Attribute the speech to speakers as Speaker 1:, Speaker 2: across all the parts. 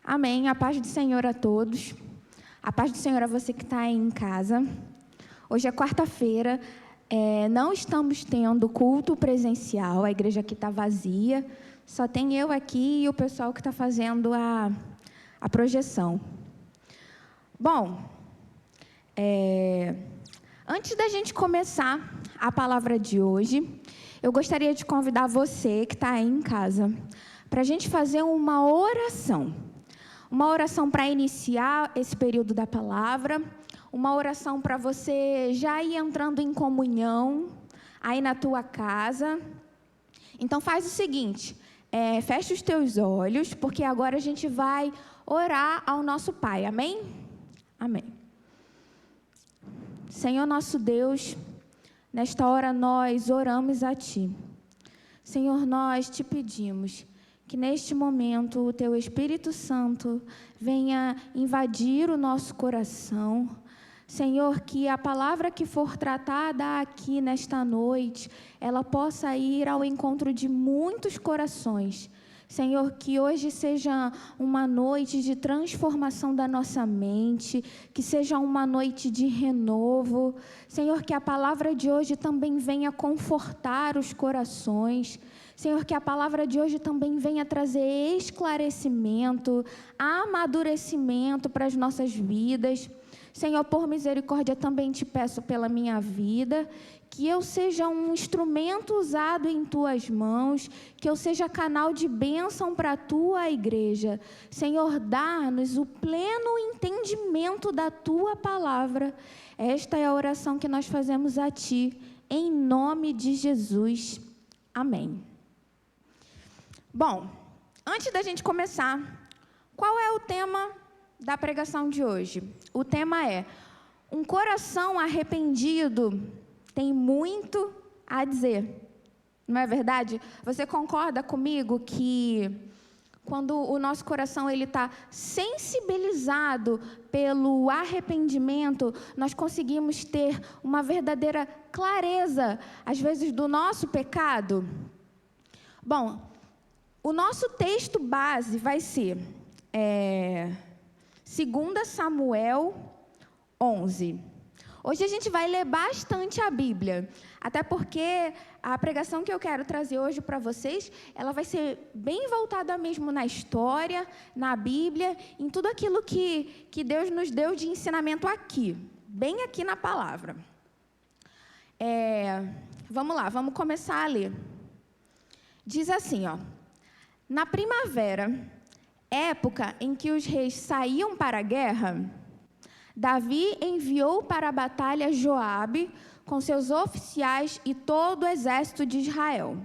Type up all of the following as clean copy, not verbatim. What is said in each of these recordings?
Speaker 1: Amém. A paz do Senhor a todos. A paz do Senhor a você que está aí em casa. Hoje é quarta-feira. Não estamos tendo culto presencial. A igreja aqui está vazia. Só tem eu aqui e o pessoal que está fazendo a projeção. Bom, antes da gente começar a palavra de hoje, eu gostaria de convidar você que está aí em casa para a gente fazer uma oração. Uma oração para iniciar esse período da palavra, uma oração para você já ir entrando em comunhão aí na tua casa. Então faz o seguinte, fecha os teus olhos, porque agora a gente vai orar ao nosso Pai, amém? Amém. Senhor nosso Deus, nesta hora nós oramos a Ti. Senhor, nós te pedimos que neste momento o Teu Espírito Santo venha invadir o nosso coração. Senhor, que a palavra que for tratada aqui nesta noite, ela possa ir ao encontro de muitos corações. Senhor, que hoje seja uma noite de transformação da nossa mente, que seja uma noite de renovo. Senhor, que a palavra de hoje também venha confortar os corações. Senhor, que a palavra de hoje também venha trazer esclarecimento, amadurecimento para as nossas vidas. Senhor, por misericórdia, também te peço pela minha vida, que eu seja um instrumento usado em Tuas mãos, que eu seja canal de bênção para a Tua igreja. Senhor, dá-nos o pleno entendimento da Tua palavra. Esta é a oração que nós fazemos a Ti, em nome de Jesus. Amém. Bom, antes da gente começar, qual é o tema da pregação de hoje? O tema é: um coração arrependido tem muito a dizer. Não é verdade? Você concorda comigo que quando o nosso coração está sensibilizado pelo arrependimento, nós conseguimos ter uma verdadeira clareza, às vezes, do nosso pecado? Bom, o nosso texto base vai ser 2 Samuel 11. Hoje a gente vai ler bastante a Bíblia, até porque a pregação que eu quero trazer hoje para vocês, ela vai ser bem voltada mesmo na história, na Bíblia, em tudo aquilo que Deus nos deu de ensinamento aqui, bem aqui na palavra. Vamos lá, vamos começar a ler. Diz assim, ó: na primavera, época em que os reis saíam para a guerra, Davi enviou para a batalha Joabe com seus oficiais e todo o exército de Israel.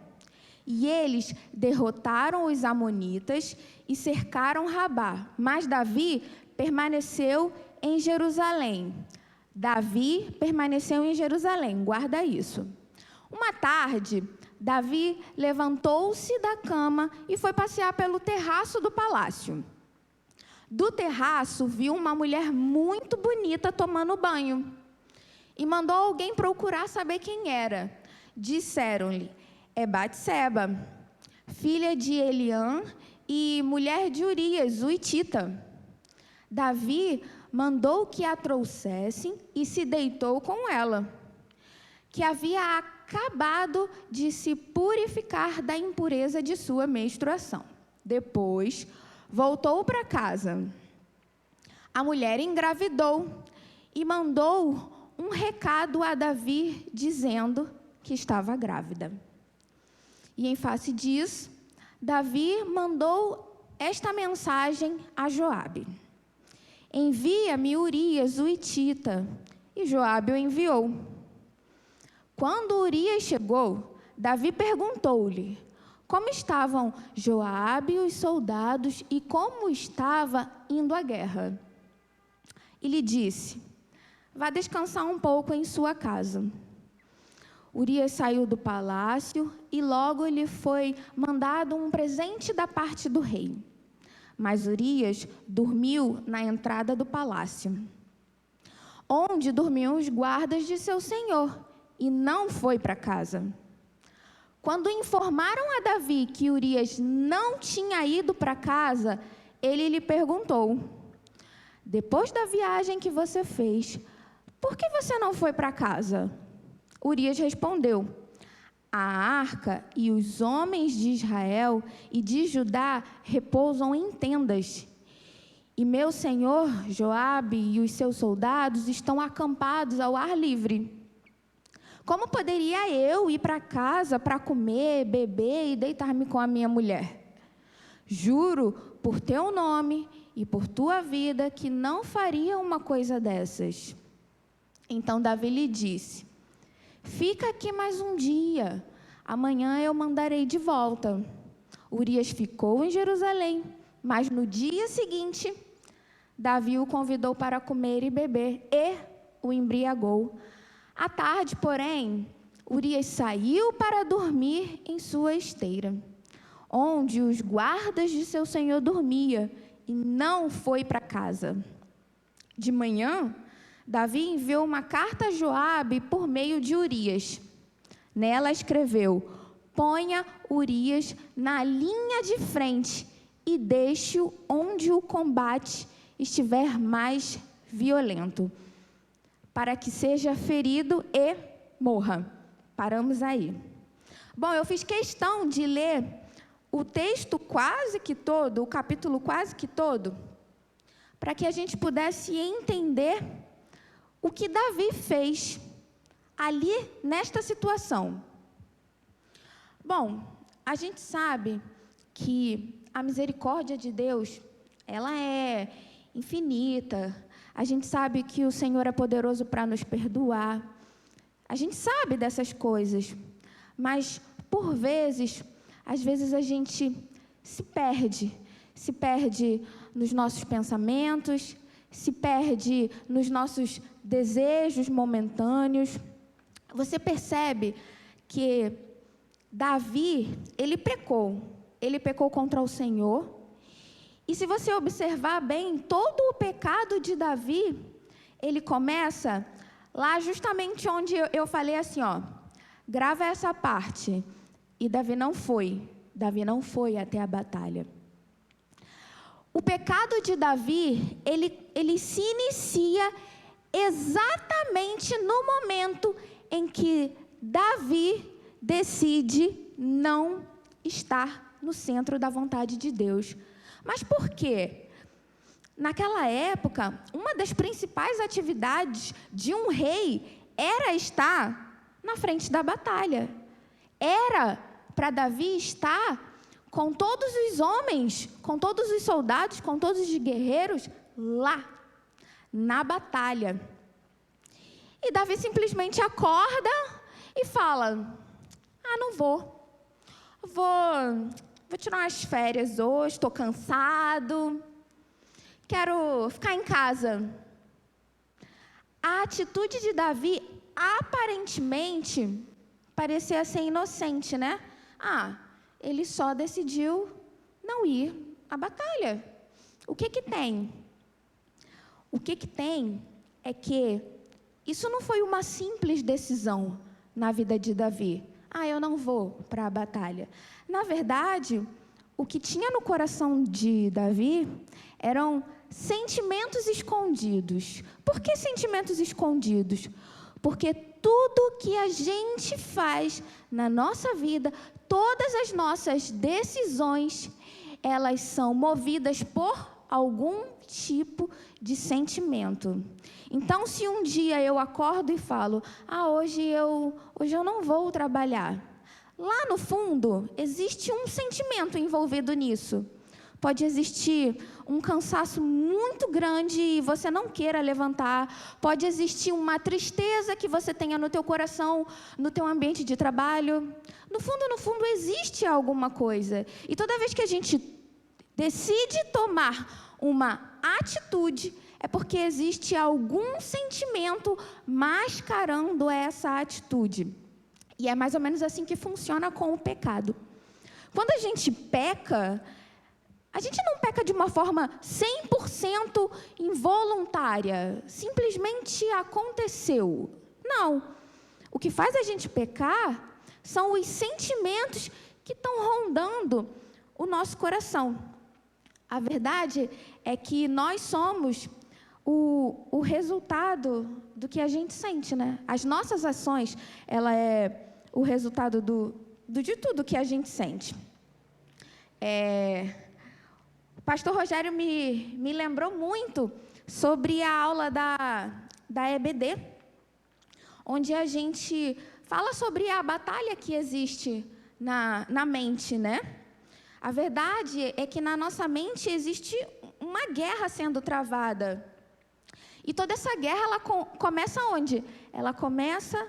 Speaker 1: E eles derrotaram os amonitas e cercaram Rabá, mas Davi permaneceu em Jerusalém. Davi permaneceu em Jerusalém, guarda isso. Uma tarde, Davi levantou-se da cama e foi passear pelo terraço do palácio. Do terraço, viu uma mulher muito bonita tomando banho e mandou alguém procurar saber quem era. Disseram-lhe: é Batseba, filha de Eliã e mulher de Urias, o hitita. Davi mandou que a trouxessem e se deitou com ela, que havia acabado de se purificar da impureza de sua menstruação. Depois, voltou para casa. A mulher engravidou e mandou um recado a Davi, dizendo que estava grávida. E em face disso, Davi mandou esta mensagem a Joabe: envia-me Urias, o hitita. E Joabe o enviou. Quando Urias chegou, Davi perguntou-lhe como estavam Joabe e os soldados e como estava indo a guerra. E lhe disse: vá descansar um pouco em sua casa. Urias saiu do palácio e logo lhe foi mandado um presente da parte do rei. Mas Urias dormiu na entrada do palácio, onde dormiam os guardas de seu senhor, e não foi para casa. Quando informaram a Davi que Urias não tinha ido para casa, ele lhe perguntou: depois da viagem que você fez, por que você não foi para casa? Urias respondeu: a arca e os homens de Israel e de Judá repousam em tendas. E meu senhor Joabe e os seus soldados estão acampados ao ar livre. Como poderia eu ir para casa para comer, beber e deitar-me com a minha mulher? Juro por teu nome e por tua vida que não faria uma coisa dessas. Então Davi lhe disse: fica aqui mais um dia, amanhã eu mandarei de volta. Urias ficou em Jerusalém, mas no dia seguinte, Davi o convidou para comer e beber e o embriagou. À tarde, porém, Urias saiu para dormir em sua esteira, onde os guardas de seu senhor dormiam, e não foi para casa. De manhã, Davi enviou uma carta a Joabe por meio de Urias. Nela escreveu: ponha Urias na linha de frente e deixe-o onde o combate estiver mais violento, para que seja ferido e morra. Paramos aí. Bom, eu fiz questão de ler o texto quase que todo, o capítulo quase que todo, para que a gente pudesse entender o que Davi fez ali nesta situação. Bom, a gente sabe que a misericórdia de Deus, ela é infinita. A gente sabe que o Senhor é poderoso para nos perdoar. A gente sabe dessas coisas, mas por vezes, às vezes a gente se perde nos nossos pensamentos, se perde nos nossos desejos momentâneos. Você percebe que Davi, ele pecou contra o Senhor. E se você observar bem, todo o pecado de Davi, ele começa lá justamente onde eu falei assim, ó, grava essa parte. E Davi não foi até a batalha. O pecado de Davi, ele se inicia exatamente no momento em que Davi decide não estar no centro da vontade de Deus. Mas por quê? Naquela época, uma das principais atividades de um rei era estar na frente da batalha. Era para Davi estar com todos os homens, com todos os soldados, com todos os guerreiros lá, na batalha. E Davi simplesmente acorda e fala: não vou tirar umas férias hoje, estou cansado, quero ficar em casa. A atitude de Davi, aparentemente, parecia ser inocente, né? Ele só decidiu não ir à batalha. O que tem? O que tem é que isso não foi uma simples decisão na vida de Davi. Eu não vou para a batalha. Na verdade, o que tinha no coração de Davi eram sentimentos escondidos. Por que sentimentos escondidos? Porque tudo que a gente faz na nossa vida, todas as nossas decisões, elas são movidas por algum tipo de sentimento. Então, se um dia eu acordo e falo, hoje eu não vou trabalhar, lá no fundo, existe um sentimento envolvido nisso. Pode existir um cansaço muito grande e você não queira levantar. Pode existir uma tristeza que você tenha no teu coração, no teu ambiente de trabalho. No fundo, existe alguma coisa. E toda vez que a gente decide tomar uma atitude, é porque existe algum sentimento mascarando essa atitude. E é mais ou menos assim que funciona com o pecado. Quando a gente peca, a gente não peca de uma forma 100% involuntária. Simplesmente aconteceu. Não. O que faz a gente pecar são os sentimentos que estão rondando o nosso coração. A verdade é que nós somos o resultado do que a gente sente, né? As nossas ações, ela é o resultado de tudo que a gente sente. O pastor Rogério me lembrou muito sobre a aula da EBD, onde a gente fala sobre a batalha que existe na mente, né? A verdade é que na nossa mente existe uma guerra sendo travada. E toda essa guerra, ela começa onde? Ela começa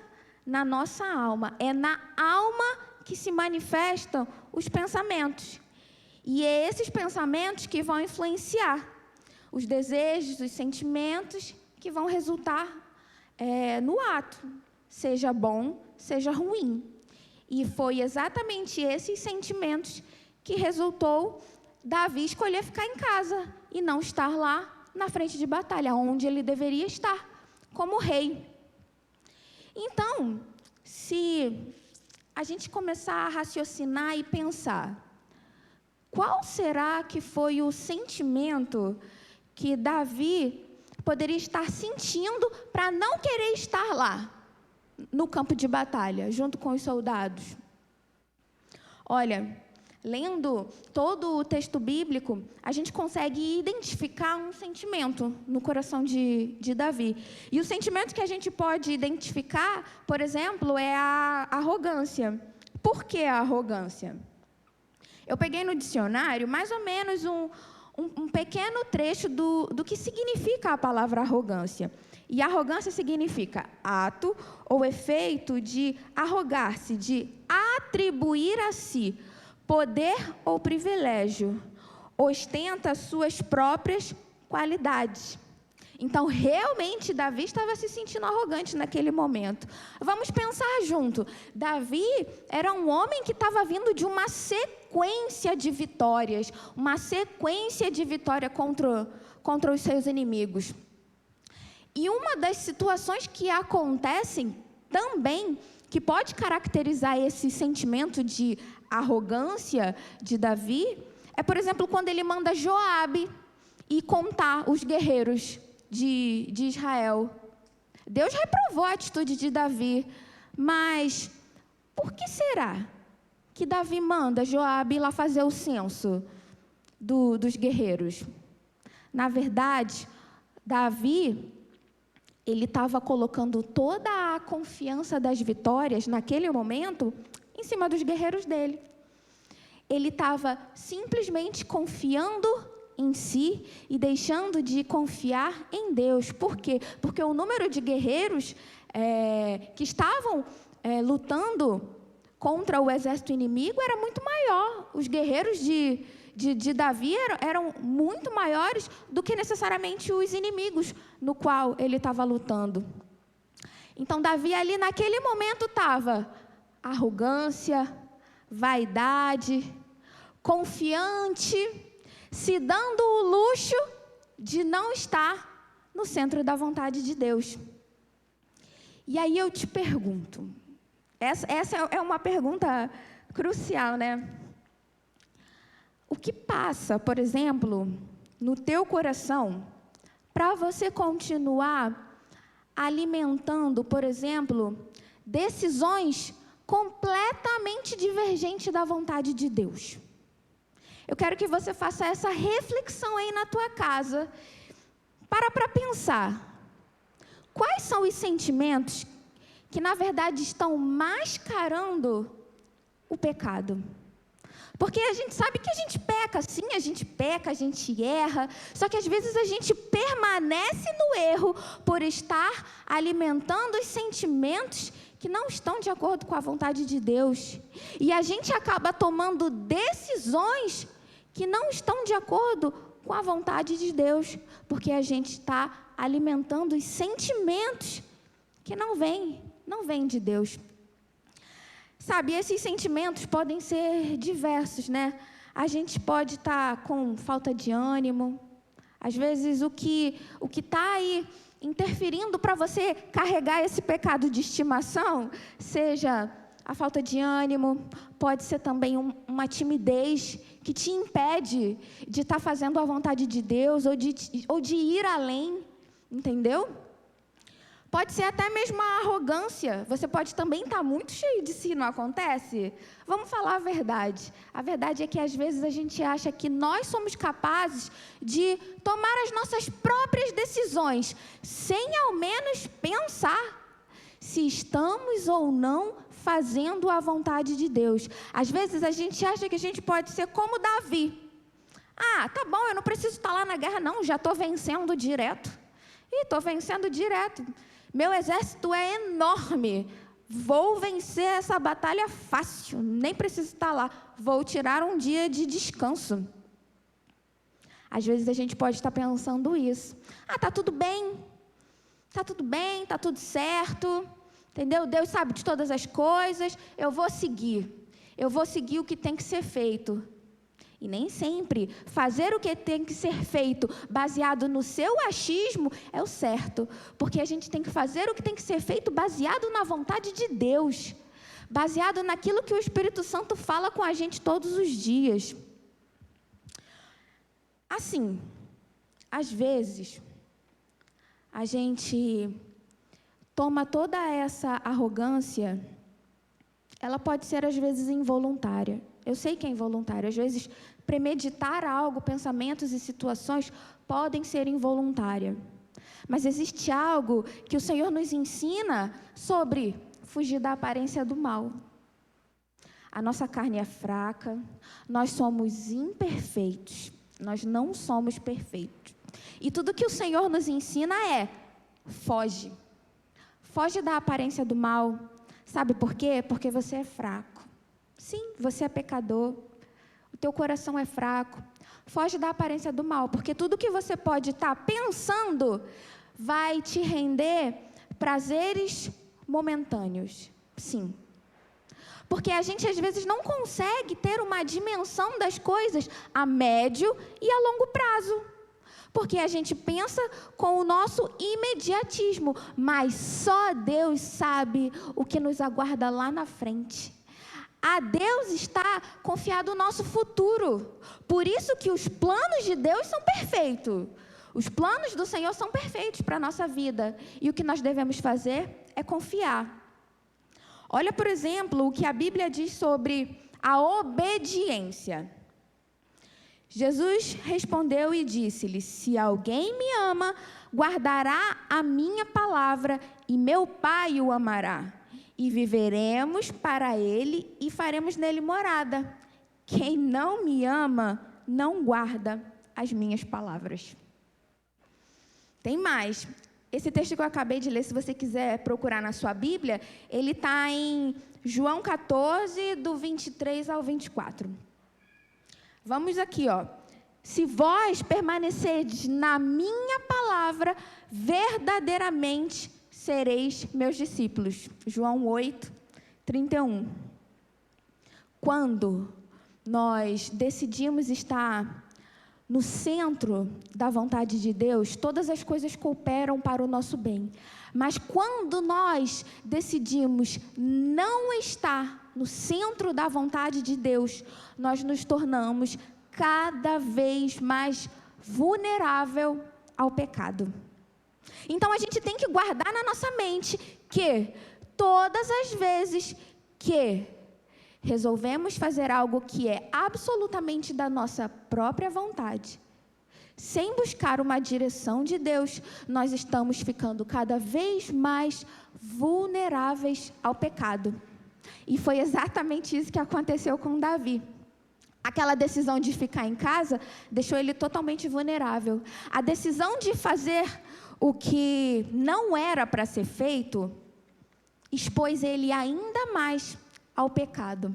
Speaker 1: na nossa alma. É na alma que se manifestam os pensamentos. E é esses pensamentos que vão influenciar os desejos, os sentimentos que vão resultar no ato, seja bom, seja ruim. E foi exatamente esses sentimentos que resultou Davi escolher ficar em casa e não estar lá na frente de batalha, onde ele deveria estar, como rei. Então, se a gente começar a raciocinar e pensar, qual será que foi o sentimento que Davi poderia estar sentindo para não querer estar lá, no campo de batalha, junto com os soldados? Olha, lendo todo o texto bíblico, a gente consegue identificar um sentimento no coração de Davi. E o sentimento que a gente pode identificar, por exemplo, é a arrogância. Por que a arrogância? Eu peguei no dicionário mais ou menos um pequeno trecho do que significa a palavra arrogância. E arrogância significa ato ou efeito de arrogar-se, de atribuir a si poder ou privilégio, ostenta suas próprias qualidades. Então, realmente, Davi estava se sentindo arrogante naquele momento. Vamos pensar junto. Davi era um homem que estava vindo de uma sequência de vitórias, uma sequência de vitória contra os seus inimigos. E uma das situações que acontecem também, que pode caracterizar esse sentimento de arrogância de Davi, é, por exemplo, quando ele manda Joabe ir contar os guerreiros de Israel. Deus reprovou a atitude de Davi, mas por que será que Davi manda Joabe ir lá fazer o censo dos guerreiros? Na verdade, Davi, ele estava colocando toda a confiança das vitórias naquele momento em cima dos guerreiros dele. Ele estava simplesmente confiando em si e deixando de confiar em Deus. Por quê? Porque o número de guerreiros que estavam lutando contra o exército inimigo era muito maior. Os guerreiros de Davi eram muito maiores do que necessariamente os inimigos no qual ele estava lutando. Então, Davi ali naquele momento estava arrogância, vaidade, confiante, se dando o luxo de não estar no centro da vontade de Deus. E aí eu te pergunto, essa é uma pergunta crucial, né? O que passa, por exemplo, no teu coração para você continuar alimentando, por exemplo, decisões completamente divergentes da vontade de Deus? Eu quero que você faça essa reflexão aí na tua casa. Para pensar. Quais são os sentimentos que, na verdade, estão mascarando o pecado? Porque a gente sabe que a gente peca, sim, a gente peca, a gente erra, só que às vezes a gente permanece no erro por estar alimentando os sentimentos que não estão de acordo com a vontade de Deus. E a gente acaba tomando decisões que não estão de acordo com a vontade de Deus, porque a gente está alimentando os sentimentos que não vêm de Deus. Sabe, esses sentimentos podem ser diversos, né? A gente pode estar com falta de ânimo. Às vezes, o que está aí interferindo para você carregar esse pecado de estimação, seja a falta de ânimo, pode ser também uma timidez que te impede de estar fazendo a vontade de Deus ou de ir além, entendeu? Pode ser até mesmo a arrogância. Você pode também estar muito cheio de si, não acontece? Vamos falar a verdade. A verdade é que às vezes a gente acha que nós somos capazes de tomar as nossas próprias decisões, sem ao menos pensar se estamos ou não fazendo a vontade de Deus. Às vezes a gente acha que a gente pode ser como Davi. Ah, tá bom, eu não preciso estar lá na guerra não, já estou vencendo direto. Estou vencendo direto. Meu exército é enorme. Vou vencer essa batalha fácil. Nem preciso estar lá. Vou tirar um dia de descanso. Às vezes a gente pode estar pensando isso. Ah, tá tudo bem. Tá tudo bem, tá tudo certo. Entendeu? Deus sabe de todas as coisas. Eu vou seguir. Eu vou seguir o que tem que ser feito. E nem sempre fazer o que tem que ser feito baseado no seu achismo é o certo. Porque a gente tem que fazer o que tem que ser feito baseado na vontade de Deus. Baseado naquilo que o Espírito Santo fala com a gente todos os dias. Assim, às vezes, a gente toma toda essa arrogância, ela pode ser às vezes involuntária. Eu sei que é involuntário. Às vezes, premeditar algo, pensamentos e situações podem ser involuntárias. Mas existe algo que o Senhor nos ensina sobre fugir da aparência do mal. A nossa carne é fraca, nós somos imperfeitos, nós não somos perfeitos. E tudo que o Senhor nos ensina é, foge. Foge da aparência do mal. Sabe por quê? Porque você é fraco. Sim, você é pecador, o teu coração é fraco, foge da aparência do mal, porque tudo que você pode estar pensando vai te render prazeres momentâneos, sim. Porque a gente às vezes não consegue ter uma dimensão das coisas a médio e a longo prazo. Porque a gente pensa com o nosso imediatismo, mas só Deus sabe o que nos aguarda lá na frente. A Deus está confiado o nosso futuro. Por isso que os planos de Deus são perfeitos. Os planos do Senhor são perfeitos para a nossa vida. E o que nós devemos fazer é confiar. Olha, por exemplo, o que a Bíblia diz sobre a obediência. Jesus respondeu e disse-lhe: se alguém me ama, guardará a minha palavra e meu Pai o amará. E viveremos para ele e faremos nele morada. Quem não me ama, não guarda as minhas palavras. Tem mais. Esse texto que eu acabei de ler, se você quiser procurar na sua Bíblia, ele está em João 14, do 23 ao 24. Vamos aqui, ó. Se vós permanecerdes na minha palavra, verdadeiramente sereis meus discípulos. João 8, 31. Quando nós decidimos estar no centro da vontade de Deus, todas as coisas cooperam para o nosso bem. Mas quando nós decidimos não estar no centro da vontade de Deus, nós nos tornamos cada vez mais vulnerável ao pecado. Então, a gente tem que guardar na nossa mente que todas as vezes que resolvemos fazer algo que é absolutamente da nossa própria vontade, sem buscar uma direção de Deus, nós estamos ficando cada vez mais vulneráveis ao pecado. E foi exatamente isso que aconteceu com Davi. Aquela decisão de ficar em casa deixou ele totalmente vulnerável. A decisão de fazer o que não era para ser feito expôs ele ainda mais ao pecado.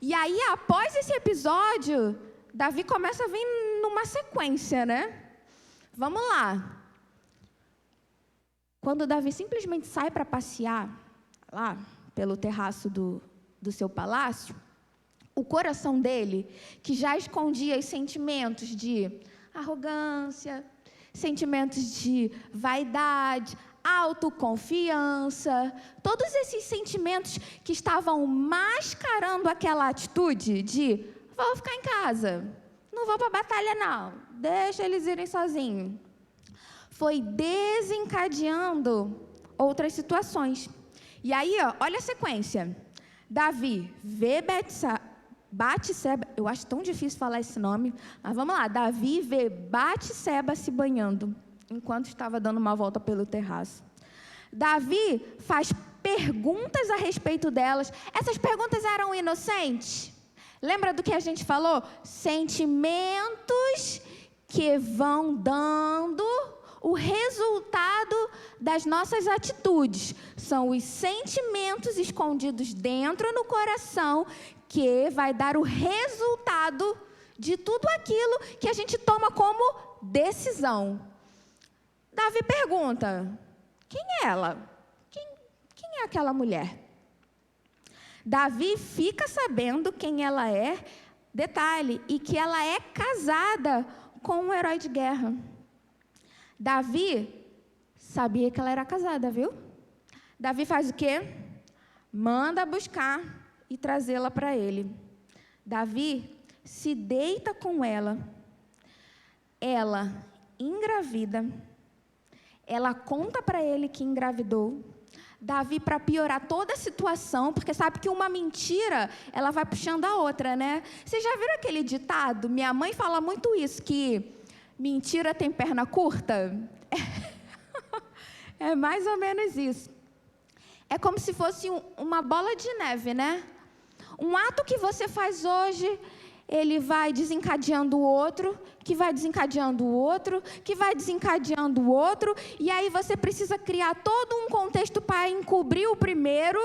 Speaker 1: E aí, após esse episódio, Davi começa a vir numa sequência, né? Vamos lá. Quando Davi simplesmente sai para passear lá pelo terraço do seu palácio, o coração dele, que já escondia os sentimentos de arrogância, sentimentos de vaidade, autoconfiança, todos esses sentimentos que estavam mascarando aquela atitude de vou ficar em casa, não vou para a batalha não, deixa eles irem sozinhos. Foi desencadeando outras situações. E aí, olha a sequência. Davi vê Batseba, eu acho tão difícil falar esse nome, mas vamos lá. Davi vê Batseba se banhando, enquanto estava dando uma volta pelo terraço. Davi faz perguntas a respeito delas. Essas perguntas eram inocentes. Lembra do que a gente falou? Sentimentos que vão dando o resultado das nossas atitudes. São os sentimentos escondidos dentro do coração que vai dar o resultado de tudo aquilo que a gente toma como decisão. Davi pergunta, quem é ela? Quem é aquela mulher? Davi fica sabendo quem ela é, detalhe, e que ela é casada com um herói de guerra. Davi sabia que ela era casada, viu? Davi faz o quê? Manda buscar e trazê-la para ele. Davi se deita com ela. Ela engravida. Ela conta para ele que engravidou. Davi, para piorar toda a situação, porque sabe que uma mentira, ela vai puxando a outra, né? Vocês já viram aquele ditado? Minha mãe fala muito isso, que mentira tem perna curta? É mais ou menos isso. É como se fosse uma bola de neve, né? Um ato que você faz hoje, ele vai desencadeando o outro, que vai desencadeando o outro, que vai desencadeando o outro, e aí você precisa criar todo um contexto para encobrir o primeiro,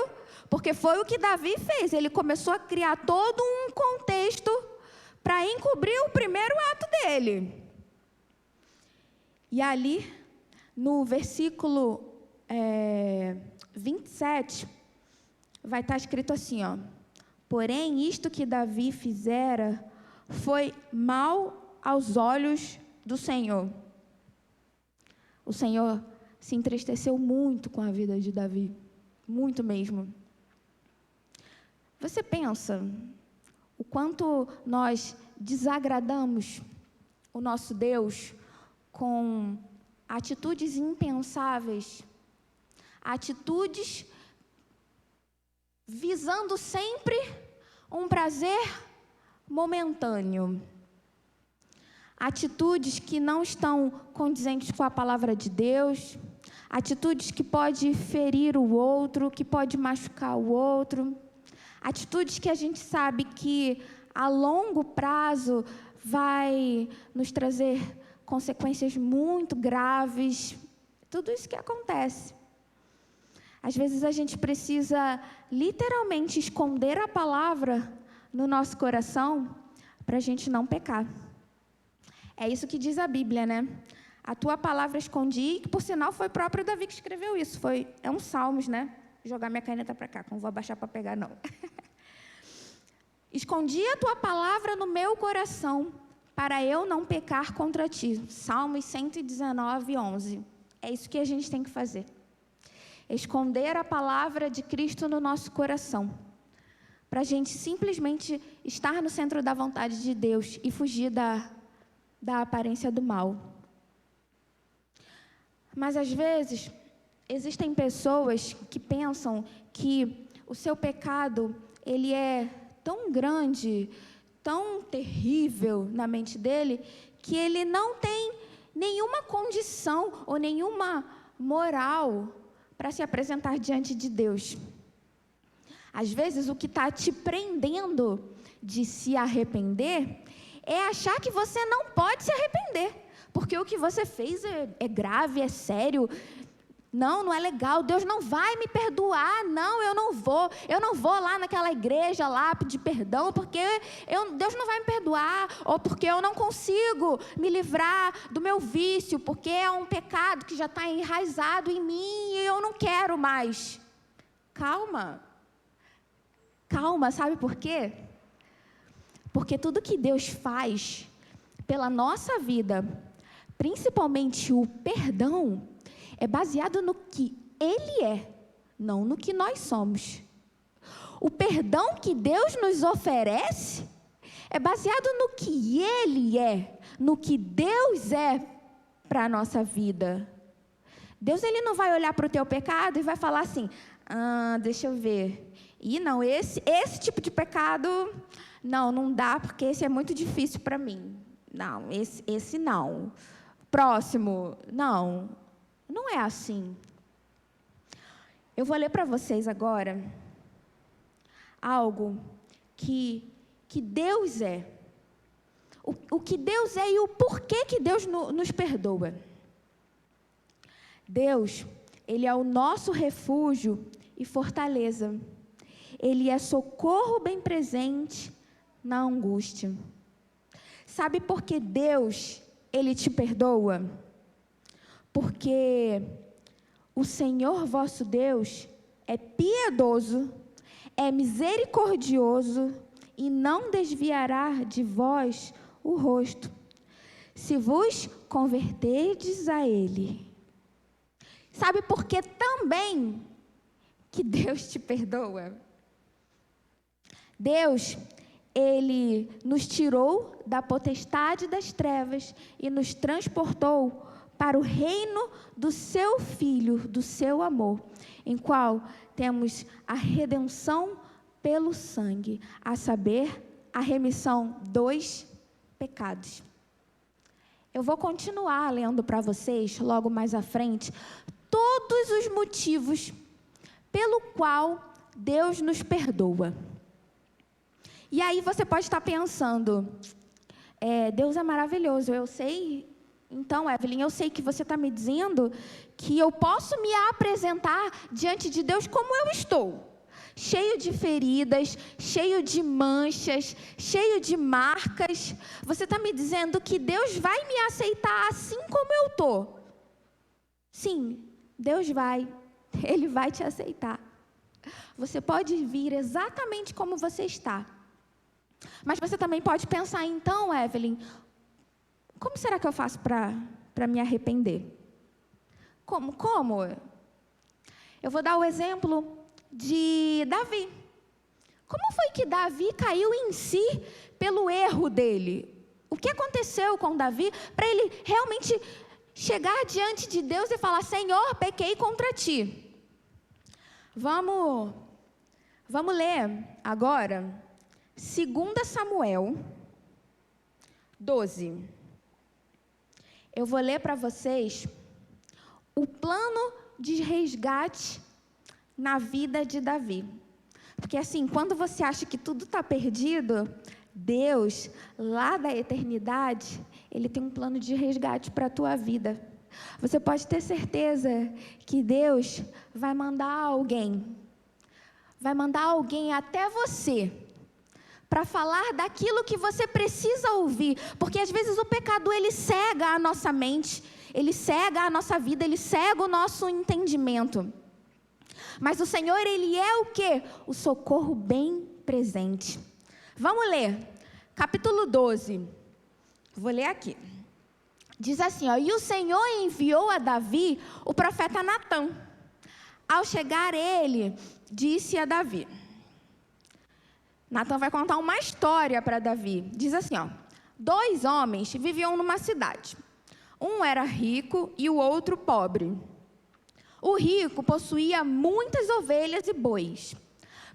Speaker 1: porque foi o que Davi fez. Ele começou a criar todo um contexto para encobrir o primeiro ato dele. E ali, no versículo 27, vai estar escrito assim, ó. Porém, isto que Davi fizera foi mal aos olhos do Senhor. O Senhor se entristeceu muito com a vida de Davi, muito mesmo. Você pensa o quanto nós desagradamos o nosso Deus com atitudes impensáveis, atitudes visando sempre um prazer momentâneo. Atitudes que não estão condizentes com a palavra de Deus, atitudes que podem ferir o outro, que podem machucar o outro, atitudes que a gente sabe que a longo prazo vai nos trazer consequências muito graves. Tudo isso que acontece. Às vezes a gente precisa literalmente esconder a palavra no nosso coração para a gente não pecar. É isso que diz a Bíblia, né? A tua palavra escondi, que por sinal foi próprio Davi que escreveu isso. É um Salmos, né? Vou jogar minha caneta para cá, não vou abaixar para pegar, não. Escondi a tua palavra no meu coração para eu não pecar contra ti. Salmos 119, 11. É isso que a gente tem que fazer. Esconder a palavra de Cristo no nosso coração, para a gente simplesmente estar no centro da vontade de Deus e fugir da aparência do mal. Mas às vezes, existem pessoas que pensam que o seu pecado, ele é tão grande, tão terrível na mente dele, que ele não tem nenhuma condição ou nenhuma moral para se apresentar diante de Deus. Às vezes, o que está te prendendo de se arrepender é achar que você não pode se arrepender, porque o que você fez é grave, é sério. Não é legal, Deus não vai me perdoar, não, eu não vou lá naquela igreja lá pedir perdão, porque Deus não vai me perdoar, ou porque eu não consigo me livrar do meu vício, porque é um pecado que já está enraizado em mim e eu não quero mais. Calma, sabe por quê? Porque tudo que Deus faz pela nossa vida, principalmente o perdão, é baseado no que Ele é, não no que nós somos. O perdão que Deus nos oferece é baseado no que Ele é, no que Deus é para a nossa vida. Deus, Ele não vai olhar para o teu pecado e vai falar assim, deixa eu ver, não, esse tipo de pecado, não dá, porque esse é muito difícil para mim. Não, esse não. Próximo, não é assim. Eu vou ler para vocês agora algo que Deus é. O que Deus é e o porquê que Deus nos perdoa. Deus, Ele é o nosso refúgio e fortaleza. Ele é socorro bem presente na angústia. Sabe por que Deus, Ele te perdoa? Porque o Senhor vosso Deus é piedoso, é misericordioso e não desviará de vós o rosto, se vos converterdes a Ele. Sabe por que também que Deus te perdoa? Deus, Ele nos tirou da potestade das trevas e nos transportou para o reino do seu Filho, do seu amor, em qual temos a redenção pelo sangue, a saber, a remissão dos pecados. Eu vou continuar lendo para vocês, logo mais à frente, todos os motivos pelo qual Deus nos perdoa. E aí você pode estar pensando, Deus é maravilhoso, eu sei. Então, Evelyn, eu sei que você está me dizendo que eu posso me apresentar diante de Deus como eu estou. Cheio de feridas, cheio de manchas, cheio de marcas. Você está me dizendo que Deus vai me aceitar assim como eu estou. Sim, Deus vai. Ele vai te aceitar. Você pode vir exatamente como você está. Mas você também pode pensar, então, Evelyn, como será que eu faço para me arrepender? Como? Eu vou dar o exemplo de Davi. Como foi que Davi caiu em si pelo erro dele? O que aconteceu com Davi para ele realmente chegar diante de Deus e falar, Senhor, pequei contra ti? Vamos ler agora 2 Samuel 12. Eu vou ler para vocês o plano de resgate na vida de Davi. Porque assim, quando você acha que tudo está perdido, Deus, lá da eternidade, Ele tem um plano de resgate para a tua vida. Você pode ter certeza que Deus vai mandar alguém até você, para falar daquilo que você precisa ouvir, porque às vezes o pecado, ele cega a nossa mente, ele cega a nossa vida, ele cega o nosso entendimento. Mas o Senhor, Ele é o quê? O socorro bem presente. Vamos ler, capítulo 12, vou ler aqui. Diz assim, e o Senhor enviou a Davi o profeta Natã. Ao chegar ele, disse a Davi, Natã vai contar uma história para Davi. Diz assim, 2 homens viviam numa cidade. Um era rico e o outro pobre. O rico possuía muitas ovelhas e bois,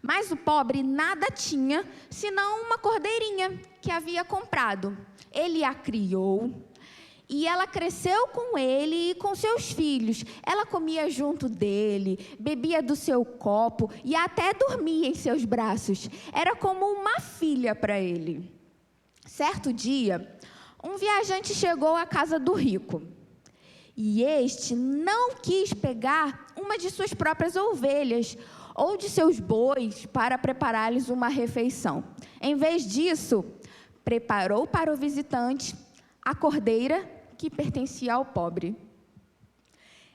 Speaker 1: mas o pobre nada tinha, senão uma cordeirinha que havia comprado. Ele a criou e ela cresceu com ele e com seus filhos. Ela comia junto dele, bebia do seu copo e até dormia em seus braços. Era como uma filha para ele. Certo dia, um viajante chegou à casa do rico. E este não quis pegar uma de suas próprias ovelhas ou de seus bois para preparar-lhes uma refeição. Em vez disso, preparou para o visitante a cordeira que pertencia ao pobre.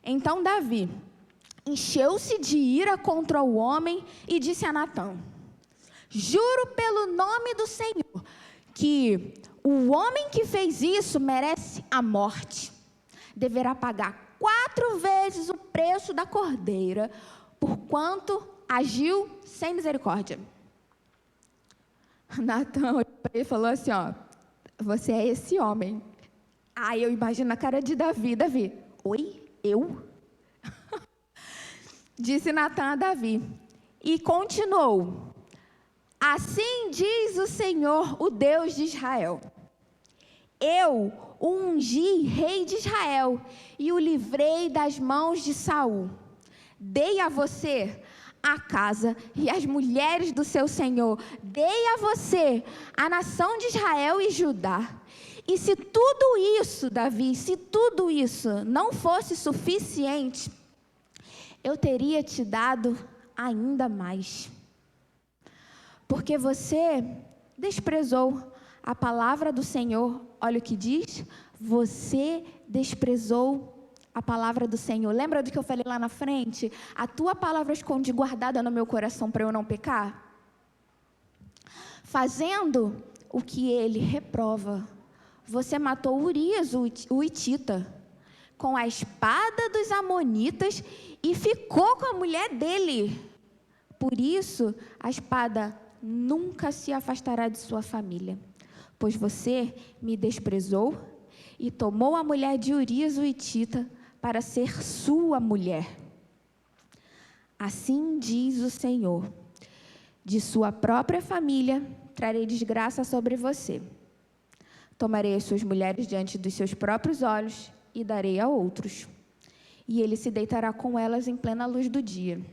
Speaker 1: Então Davi encheu-se de ira contra o homem e disse a Natã, juro pelo nome do Senhor que o homem que fez isso merece a morte. Deverá pagar 4 vezes o preço da cordeira, porquanto agiu sem misericórdia. Natan olhou para ele e falou assim, ó, você é esse homem. Aí eu imagino a cara de Davi. Davi, oi, eu? Disse Natan a Davi. E continuou, assim diz o Senhor, o Deus de Israel. Eu o ungi rei de Israel e o livrei das mãos de Saul. Dei a você a casa e as mulheres do seu senhor. Dei a você a nação de Israel e Judá. E se tudo isso, Davi, se tudo isso não fosse suficiente, eu teria te dado ainda mais. Porque você desprezou a palavra do Senhor. Olha o que diz, você desprezou a palavra do Senhor. Lembra do que eu falei lá na frente? A tua palavra esconde guardada no meu coração para eu não pecar? Fazendo o que ele reprova, você matou Urias, o hitita, com a espada dos amonitas e ficou com a mulher dele. Por isso, a espada nunca se afastará de sua família. Pois você me desprezou e tomou a mulher de Urias, o hitita, para ser sua mulher. Assim diz o Senhor, de sua própria família trarei desgraça sobre você. Tomarei as suas mulheres diante dos seus próprios olhos e darei a outros. E ele se deitará com elas em plena luz do dia.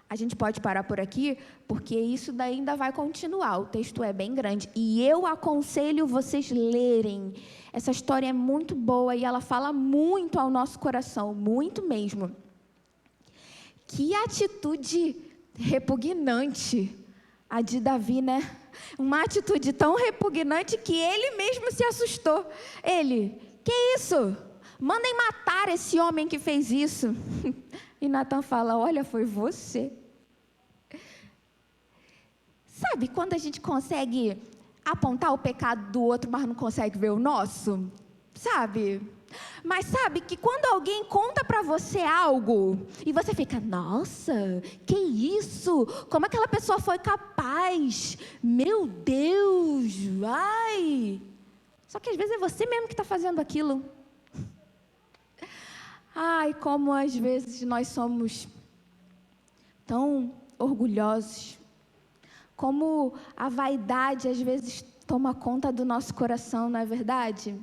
Speaker 1: A gente pode parar por aqui, porque isso daí ainda vai continuar. O texto é bem grande. E eu aconselho vocês lerem. Essa história é muito boa e ela fala muito ao nosso coração, muito mesmo. Que atitude repugnante a de Davi, né? Uma atitude tão repugnante que ele mesmo se assustou. Ele, que isso? Mandem matar esse homem que fez isso. E Natan fala, olha, foi você. Sabe quando a gente consegue apontar o pecado do outro, mas não consegue ver o nosso? Sabe? Mas sabe que quando alguém conta para você algo e você fica, nossa, que isso? Como aquela pessoa foi capaz? Meu Deus, ai! Só que às vezes é você mesmo que está fazendo aquilo. Ai, como às vezes nós somos tão orgulhosos. Como a vaidade às vezes toma conta do nosso coração, não é verdade?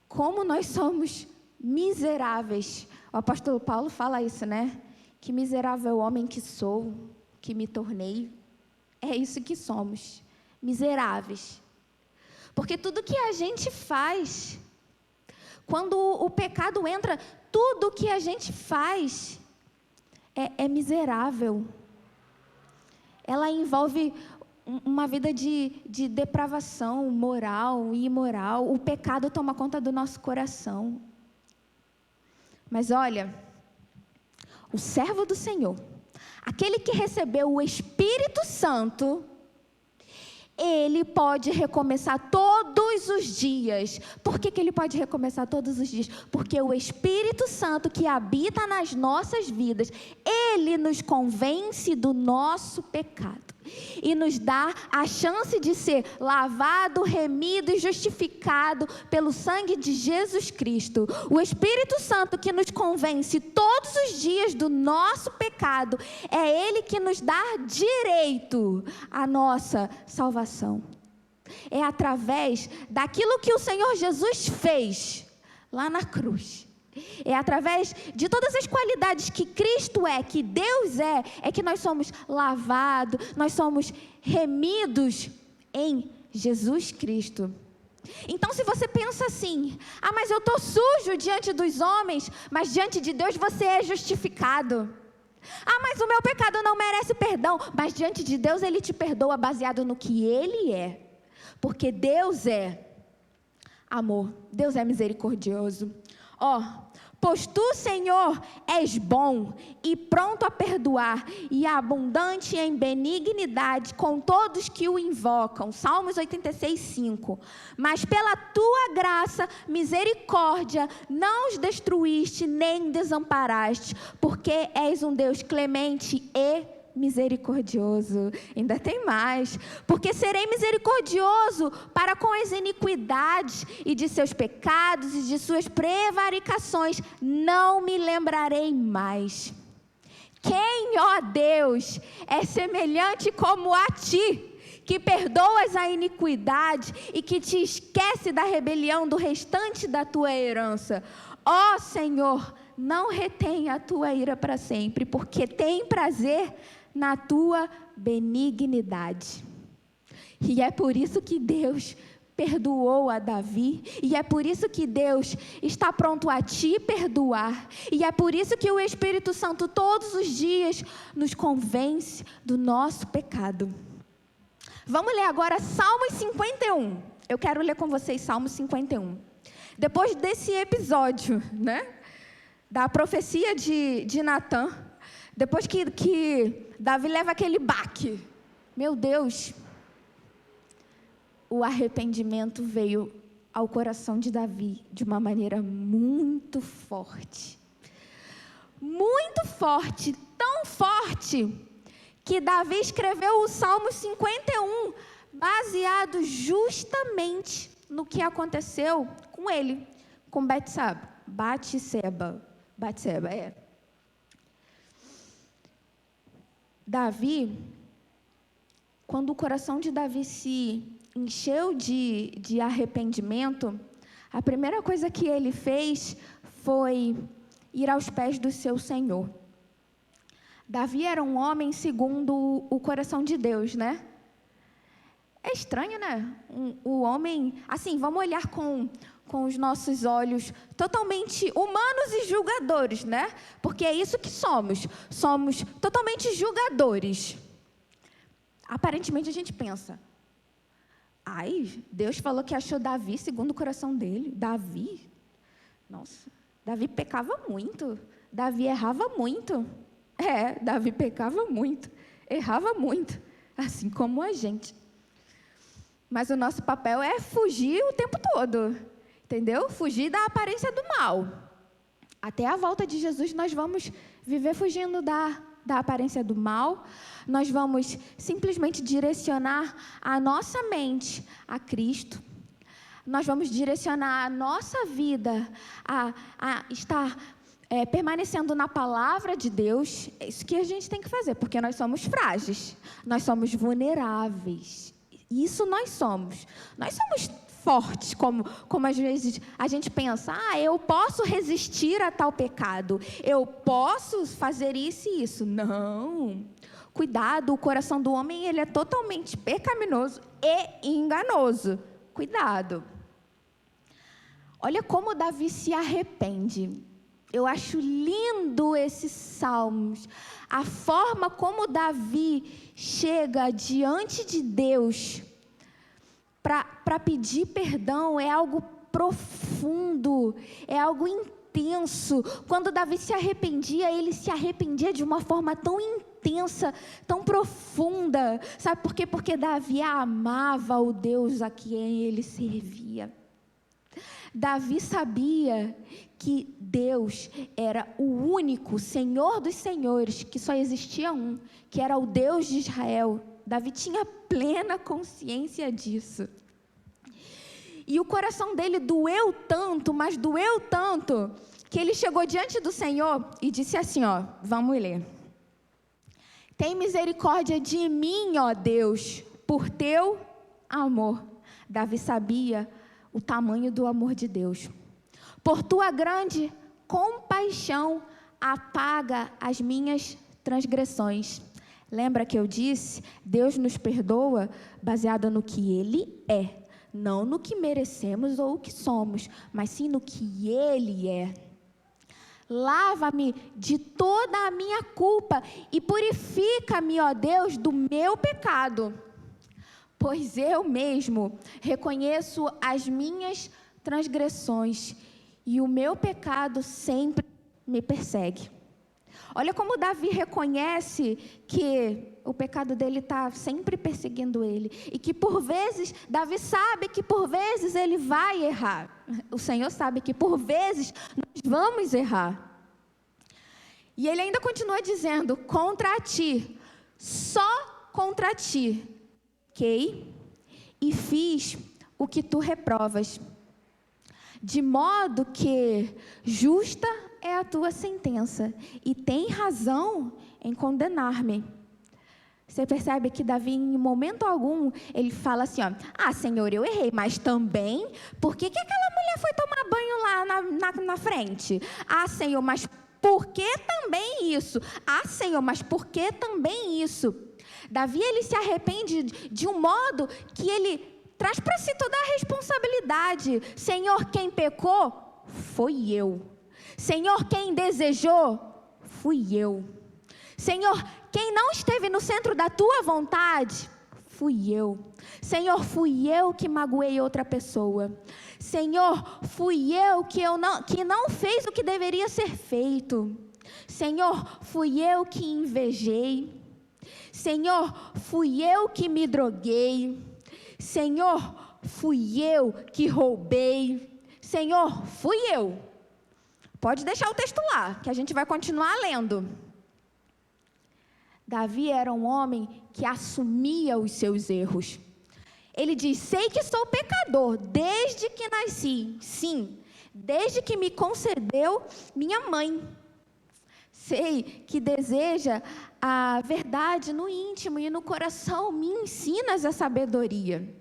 Speaker 1: Como nós somos miseráveis. O apóstolo Paulo fala isso, né? Que miserável homem que sou, que me tornei. É isso que somos, miseráveis. Porque tudo que a gente faz, quando o pecado entra, tudo que a gente faz é miserável. Ela envolve uma vida de depravação moral e imoral. O pecado toma conta do nosso coração. Mas olha, o servo do Senhor, aquele que recebeu o Espírito Santo, ele pode recomeçar todos os dias. Por que ele pode recomeçar todos os dias? Porque o Espírito Santo que habita nas nossas vidas, ele nos convence do nosso pecado e nos dá a chance de ser lavado, remido e justificado pelo sangue de Jesus Cristo. O Espírito Santo que nos convence todos os dias do nosso pecado, é ele que nos dá direito à nossa salvação. É através daquilo que o Senhor Jesus fez lá na cruz. É através de todas as qualidades que Cristo é, que Deus é que nós somos lavados, nós somos remidos em Jesus Cristo. Então, se você pensa assim, mas eu estou sujo diante dos homens, mas diante de Deus você é justificado. Mas o meu pecado não merece perdão, mas diante de Deus Ele te perdoa baseado no que Ele é. Porque Deus é amor, Deus é misericordioso. Pois tu, Senhor, és bom e pronto a perdoar e abundante em benignidade com todos que o invocam. Salmos 86, 5. Mas pela tua graça, misericórdia, não os destruíste nem desamparaste, porque és um Deus clemente e misericordioso. Ainda tem mais. Porque serei misericordioso para com as iniquidades e de seus pecados e de suas prevaricações não me lembrarei mais. Quem, ó Deus, é semelhante como a ti, que perdoas a iniquidade e que te esquece da rebelião do restante da tua herança? Ó Senhor, não retenha a tua ira para sempre, porque tem prazer na tua benignidade. E é por isso que Deus perdoou a Davi, e é por isso que Deus está pronto a te perdoar, e é por isso que o Espírito Santo todos os dias nos convence do nosso pecado. Vamos ler agora Salmos 51. Eu quero ler com vocês Salmos 51. Depois desse episódio, né, da profecia de Natã, depois que Davi leva aquele baque, meu Deus, o arrependimento veio ao coração de Davi de uma maneira muito forte, tão forte, que Davi escreveu o Salmo 51, baseado justamente no que aconteceu com ele, com Batseba, Davi, quando o coração de Davi se encheu de arrependimento, a primeira coisa que ele fez foi ir aos pés do seu Senhor. Davi era um homem segundo o coração de Deus, né? É estranho, né? O homem, assim, vamos olhar com os nossos olhos totalmente humanos e julgadores, né? Porque é isso que somos totalmente julgadores. Aparentemente a gente pensa, Deus falou que achou Davi segundo o coração dele. Davi? Nossa, Davi pecava muito, Davi errava muito. Davi pecava muito, errava muito, assim como a gente. Mas o nosso papel é fugir o tempo todo, entendeu? Fugir da aparência do mal. Até a volta de Jesus nós vamos viver fugindo da aparência do mal. Nós vamos simplesmente direcionar a nossa mente a Cristo. Nós vamos direcionar a nossa vida a estar permanecendo na palavra de Deus. É isso que a gente tem que fazer, porque nós somos frágeis, nós somos vulneráveis. Isso nós somos. Nós somos fortes, como às vezes a gente pensa, eu posso resistir a tal pecado, eu posso fazer isso e isso. Não. Cuidado, o coração do homem ele é totalmente pecaminoso e enganoso. Cuidado. Olha como Davi se arrepende. Eu acho lindo esses salmos. A forma como Davi chega diante de Deus para pedir perdão é algo profundo, é algo intenso. Quando Davi se arrependia, ele se arrependia de uma forma tão intensa, tão profunda. Sabe por quê? Porque Davi amava o Deus a quem ele servia. Davi sabia que Deus era o único Senhor dos senhores, que só existia um, que era o Deus de Israel. Davi tinha plena consciência disso. E o coração dele doeu tanto, mas doeu tanto, que ele chegou diante do Senhor e disse assim, vamos ler. Tem misericórdia de mim, ó Deus, por teu amor. Davi sabia o tamanho do amor de Deus. Por tua grande compaixão, apaga as minhas transgressões. Lembra que eu disse? Deus nos perdoa baseado no que Ele é. Não no que merecemos ou o que somos, mas sim no que Ele é. Lava-me de toda a minha culpa e purifica-me, ó Deus, do meu pecado. Pois eu mesmo reconheço as minhas transgressões e o meu pecado sempre me persegue. Olha como Davi reconhece que o pecado dele está sempre perseguindo ele. E que por vezes, Davi sabe que por vezes ele vai errar. O Senhor sabe que por vezes nós vamos errar. E ele ainda continua dizendo, contra ti, só contra ti, pequei e fiz o que tu reprovas. De modo que justa é a tua sentença, e tem razão em condenar-me. Você percebe que Davi, em momento algum, ele fala assim, ó, Senhor, eu errei, mas também, por que aquela mulher foi tomar banho lá na frente? Senhor, mas por que também isso? Senhor, mas por que também isso? Davi, ele se arrepende de um modo que ele traz para si toda a responsabilidade. Senhor, quem pecou, foi eu. Senhor, quem desejou, fui eu. Senhor, quem não esteve no centro da tua vontade, fui eu. Senhor, fui eu que magoei outra pessoa. Senhor, fui eu que não fez o que deveria ser feito. Senhor, fui eu que invejei. Senhor, fui eu que me droguei. Senhor, fui eu que roubei. Senhor, fui eu. Pode deixar o texto lá, que a gente vai continuar lendo. Davi era um homem que assumia os seus erros. Ele diz, sei que sou pecador desde que nasci. Sim, desde que me concebeu minha mãe. Sei que deseja a verdade no íntimo e no coração. Me ensinas a sabedoria.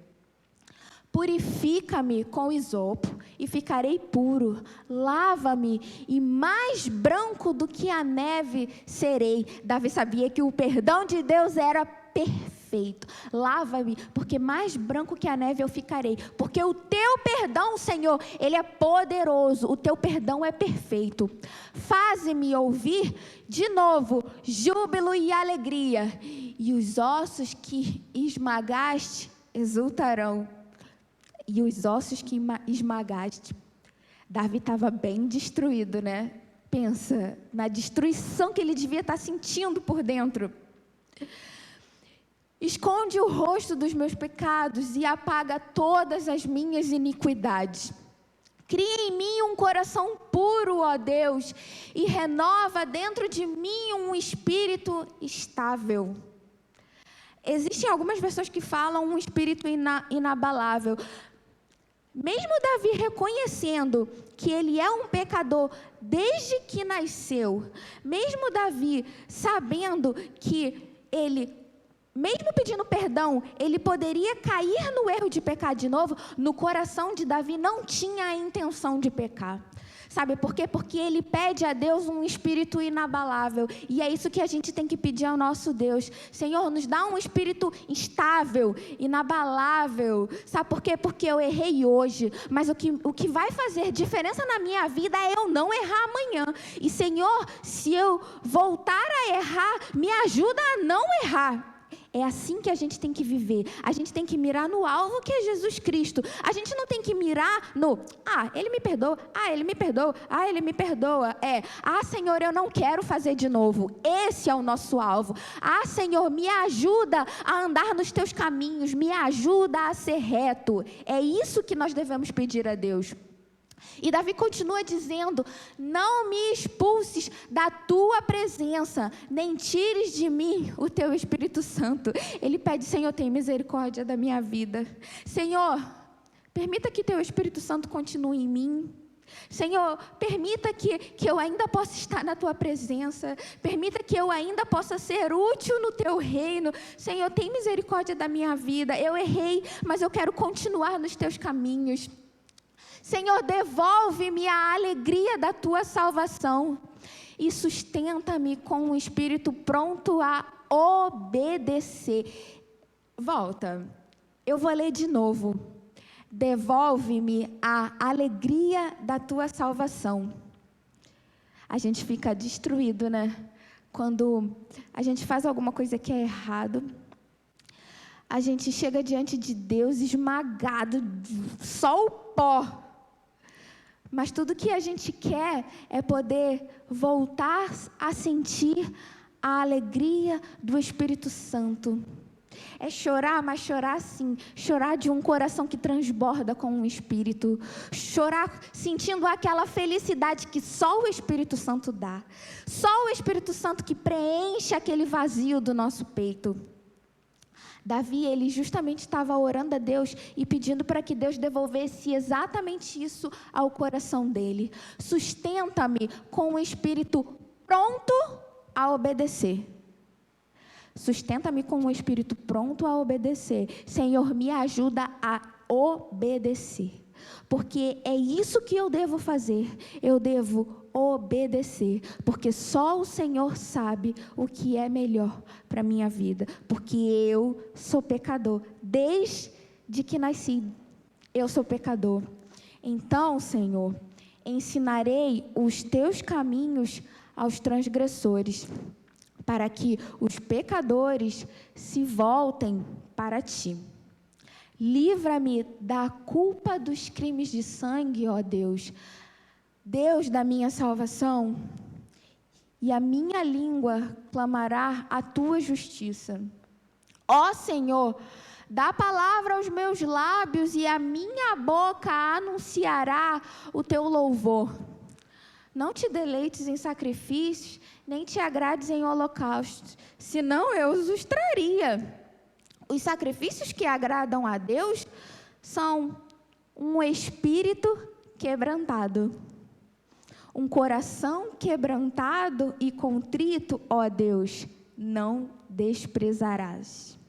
Speaker 1: Purifica-me com isopo e ficarei puro. Lava-me e mais branco do que a neve serei. Davi sabia que o perdão de Deus era perfeito. Lava-me, porque mais branco que a neve eu ficarei. Porque o teu perdão, Senhor, ele é poderoso. O teu perdão é perfeito. Faze-me ouvir de novo júbilo e alegria. E os ossos que esmagaste exultarão. E os ossos que esmagaste. Davi estava bem destruído, né? Pensa na destruição que ele devia estar sentindo por dentro. Esconde o rosto dos meus pecados e apaga todas as minhas iniquidades. Cria em mim um coração puro, ó Deus, e renova dentro de mim um espírito estável. Existem algumas versões que falam um espírito inabalável. Mesmo Davi reconhecendo que ele é um pecador desde que nasceu, mesmo Davi sabendo que ele, mesmo pedindo perdão, ele poderia cair no erro de pecar de novo, no coração de Davi não tinha a intenção de pecar. Sabe por quê? Porque ele pede a Deus um espírito inabalável. E é isso que a gente tem que pedir ao nosso Deus. Senhor, nos dá um espírito instável, inabalável. Sabe por quê? Porque eu errei hoje. Mas o que vai fazer diferença na minha vida é eu não errar amanhã. E Senhor, se eu voltar a errar, me ajuda a não errar. É assim que a gente tem que viver. A gente tem que mirar no alvo que é Jesus Cristo. A gente não tem que mirar no, Ele me perdoa, Ele me perdoa, Ele me perdoa. Senhor, eu não quero fazer de novo. Esse é o nosso alvo. Senhor, me ajuda a andar nos teus caminhos, me ajuda a ser reto. É isso que nós devemos pedir a Deus. E Davi continua dizendo, não me expulses da tua presença, nem tires de mim o teu Espírito Santo. Ele pede, Senhor, tem misericórdia da minha vida. Senhor, permita que teu Espírito Santo continue em mim. Senhor, permita que eu ainda possa estar na tua presença. Permita que eu ainda possa ser útil no teu reino. Senhor, tem misericórdia da minha vida. Eu errei, mas eu quero continuar nos teus caminhos. Senhor, devolve-me a alegria da tua salvação e sustenta-me com um espírito pronto a obedecer. Volta, eu vou ler de novo. Devolve-me a alegria da tua salvação. A gente fica destruído, né? Quando a gente faz alguma coisa que é errado, a gente chega diante de Deus esmagado, só o pó. Mas tudo que a gente quer é poder voltar a sentir a alegria do Espírito Santo. É chorar, mas chorar assim, chorar de um coração que transborda com o Espírito, chorar sentindo aquela felicidade que só o Espírito Santo dá, só o Espírito Santo que preenche aquele vazio do nosso peito. Davi, ele justamente estava orando a Deus e pedindo para que Deus devolvesse exatamente isso ao coração dele. Sustenta-me com o espírito pronto a obedecer. Sustenta-me com o espírito pronto a obedecer. Senhor, me ajuda a obedecer. Porque é isso que eu devo fazer. Eu devo obedecer. Porque só o Senhor sabe o que é melhor para a minha vida. Porque eu sou pecador. Desde que nasci, eu sou pecador. Então, Senhor, ensinarei os teus caminhos aos transgressores, para que os pecadores se voltem para ti. Livra-me da culpa dos crimes de sangue, ó Deus, Deus da minha salvação, e a minha língua clamará a tua justiça. Ó Senhor, dá palavra aos meus lábios, e a minha boca anunciará o teu louvor. Não te deleites em sacrifícios, nem te agrades em holocaustos, senão eu os traria. Os sacrifícios que agradam a Deus são um espírito quebrantado, um coração quebrantado e contrito, ó Deus, não desprezarás.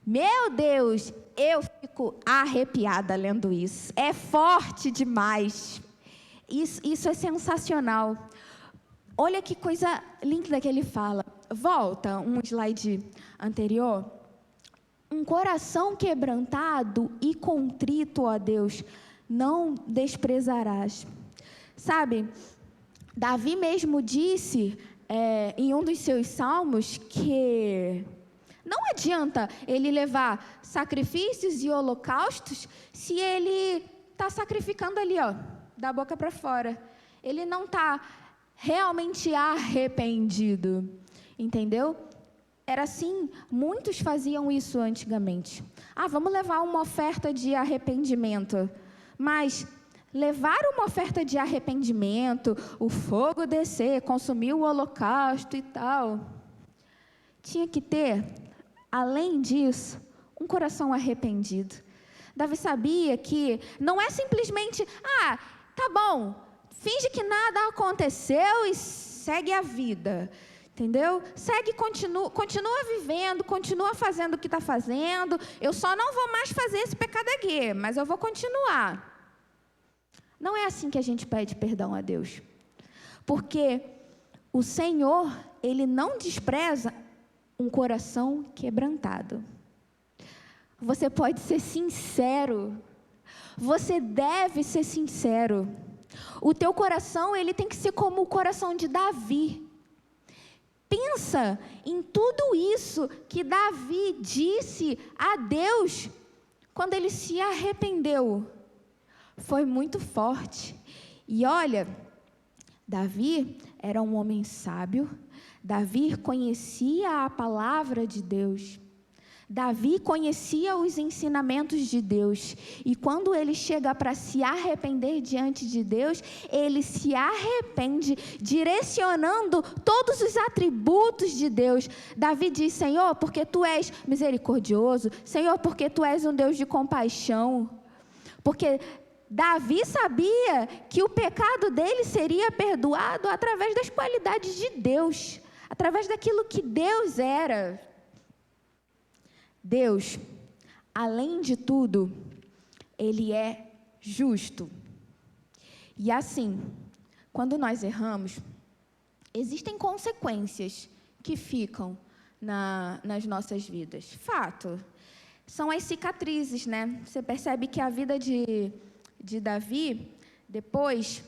Speaker 1: Meu Deus, eu fico arrepiada lendo isso. É forte demais. Isso é sensacional. Olha que coisa linda que ele fala. Volta um slide anterior. Um coração quebrantado e contrito, ó Deus, não desprezarás. Sabe, Davi mesmo disse em um dos seus salmos que não adianta ele levar sacrifícios e holocaustos se ele está sacrificando ali, ó, da boca para fora. Ele não está realmente arrependido, entendeu? Era assim, muitos faziam isso antigamente. Vamos levar uma oferta de arrependimento. Mas levar uma oferta de arrependimento, o fogo descer, consumir o holocausto e tal, tinha que ter, além disso, um coração arrependido. Davi sabia que não é simplesmente, tá bom, finge que nada aconteceu e segue a vida. Entendeu? Segue, continua vivendo, continua fazendo o que está fazendo. Eu só não vou mais fazer esse pecado aqui, mas eu vou continuar. Não é assim que a gente pede perdão a Deus. Porque o Senhor, Ele não despreza um coração quebrantado. Você pode ser sincero. Você deve ser sincero. O teu coração, ele tem que ser como o coração de Davi. Pensa em tudo isso que Davi disse a Deus quando ele se arrependeu. Foi muito forte. E olha, Davi era um homem sábio. Davi conhecia a palavra de Deus. Davi conhecia os ensinamentos de Deus, e quando ele chega para se arrepender diante de Deus, ele se arrepende direcionando todos os atributos de Deus. Davi diz: Senhor, porque Tu és misericordioso, Senhor, porque Tu és um Deus de compaixão. Porque Davi sabia que o pecado dele seria perdoado através das qualidades de Deus, através daquilo que Deus era. Deus, além de tudo, Ele é justo. E assim, quando nós erramos, existem consequências que ficam nas nossas vidas. Fato. São as cicatrizes, né? Você percebe que a vida de Davi, depois,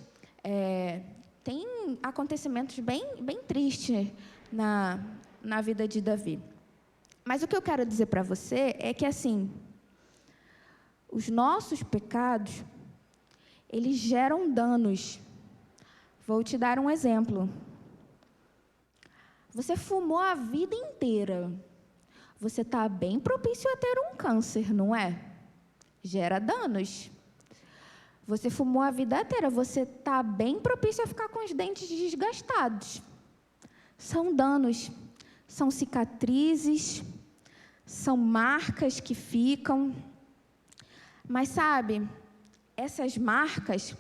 Speaker 1: tem acontecimentos bem tristes na vida de Davi. Mas o que eu quero dizer para você é que, assim, os nossos pecados, eles geram danos. Vou te dar um exemplo. Você fumou a vida inteira. Você está bem propício a ter um câncer, não é? Gera danos. Você fumou a vida inteira. Você está bem propício a ficar com os dentes desgastados. São danos, são cicatrizes, são marcas que ficam. Mas sabe, essas marcas,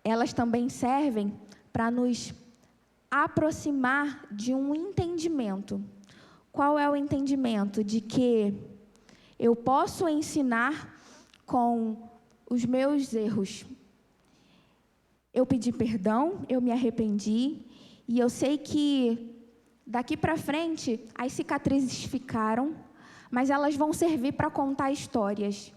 Speaker 1: elas também servem para nos aproximar de um entendimento. Qual é o entendimento? De que eu posso ensinar com os meus erros. Eu pedi perdão, eu me arrependi, e eu sei que daqui para frente as cicatrizes ficaram, mas elas vão servir para contar histórias.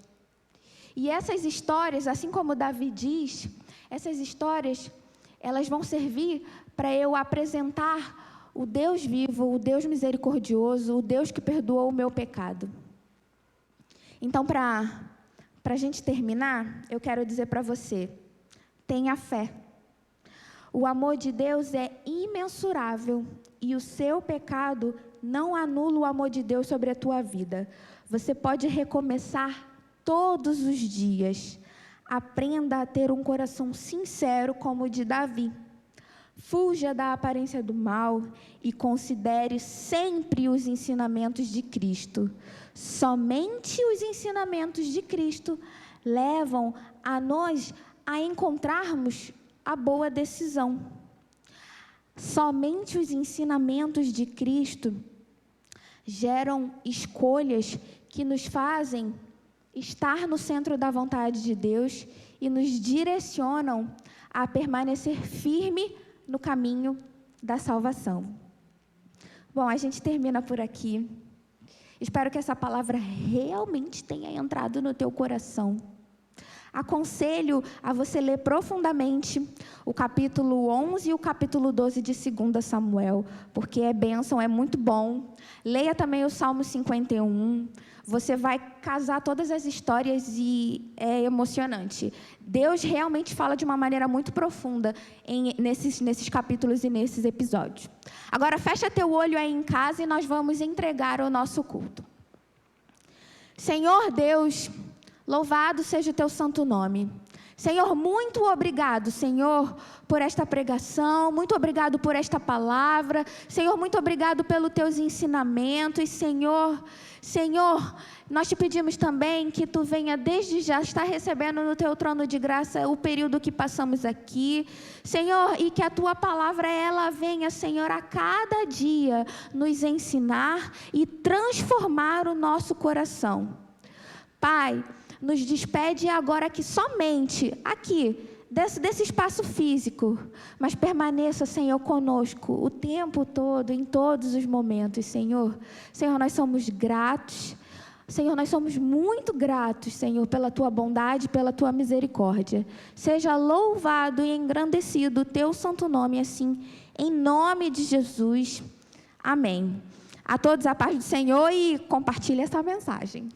Speaker 1: E essas histórias, assim como Davi diz, essas histórias, elas vão servir para eu apresentar o Deus vivo, o Deus misericordioso, o Deus que perdoou o meu pecado. Então, para a gente terminar, eu quero dizer para você, tenha fé. O amor de Deus é imensurável e o seu pecado não anula o amor de Deus sobre a tua vida. Você pode recomeçar todos os dias. Aprenda a ter um coração sincero como o de Davi. Fuja da aparência do mal e considere sempre os ensinamentos de Cristo. Somente os ensinamentos de Cristo levam a nós a encontrarmos a boa decisão. Somente os ensinamentos de Cristo geram escolhas que nos fazem estar no centro da vontade de Deus e nos direcionam a permanecer firme no caminho da salvação. Bom, a gente termina por aqui. Espero que essa palavra realmente tenha entrado no teu coração. Aconselho a você ler profundamente o capítulo 11 e o capítulo 12 de 2 Samuel, porque é bênção, é muito bom. Leia também o Salmo 51. Você vai casar todas as histórias e é emocionante. Deus realmente fala de uma maneira muito profunda nesses capítulos e nesses episódios. Agora, fecha teu olho aí em casa e nós vamos entregar o nosso culto. Senhor Deus, louvado seja o teu santo nome. Senhor, muito obrigado, Senhor, por esta pregação, muito obrigado por esta palavra. Senhor, muito obrigado pelos teus ensinamentos. Senhor, nós te pedimos também que tu venha desde já estar recebendo no teu trono de graça o período que passamos aqui. Senhor, e que a tua palavra, ela venha, Senhor, a cada dia nos ensinar e transformar o nosso coração. Pai, nos despede agora que somente aqui, desse espaço físico, mas permaneça, Senhor, conosco o tempo todo, em todos os momentos, Senhor. Senhor, nós somos gratos. Senhor, nós somos muito gratos, Senhor, pela tua bondade, pela tua misericórdia. Seja louvado e engrandecido o teu santo nome, assim, em nome de Jesus. Amém. A todos a paz do Senhor e compartilhe essa mensagem.